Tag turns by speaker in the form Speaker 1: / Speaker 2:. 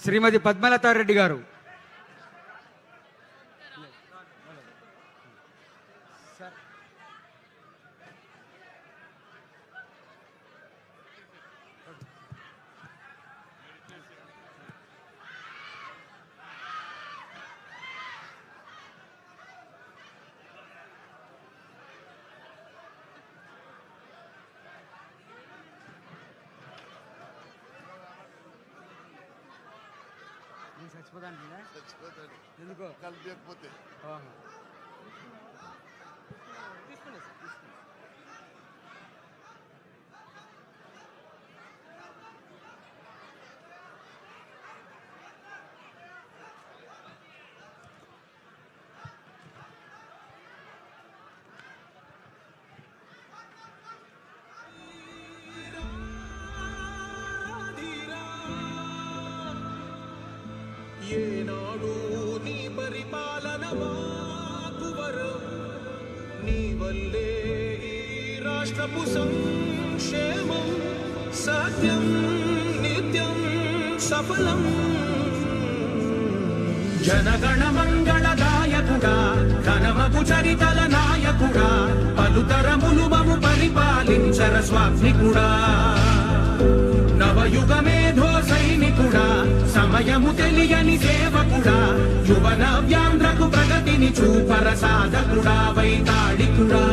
Speaker 1: శ్రీమతి పద్మలతారెడ్డి గారు.
Speaker 2: చచ్చిపోతాను ఎందుకో కలిపకపోతే
Speaker 3: ఏనాడు నీ పరిపాలన మాకు వరం, నీ వల్లే ఈ రాష్ట్రపు సంక్షేమం సత్యం నిత్యం సఫలం. జనగణ మంగళదాయకుడా ఘనమగు చరితల నాయకుడా పలుతరములు మము పరిపాలించర స్వామికుడా. నవయుగమేధో సైనికుడా సమయము తెలియని సేవకుడా యువన వ్యాంధ్రకు ప్రగతిని చూపర సాధకుడా వైతాళికుడా.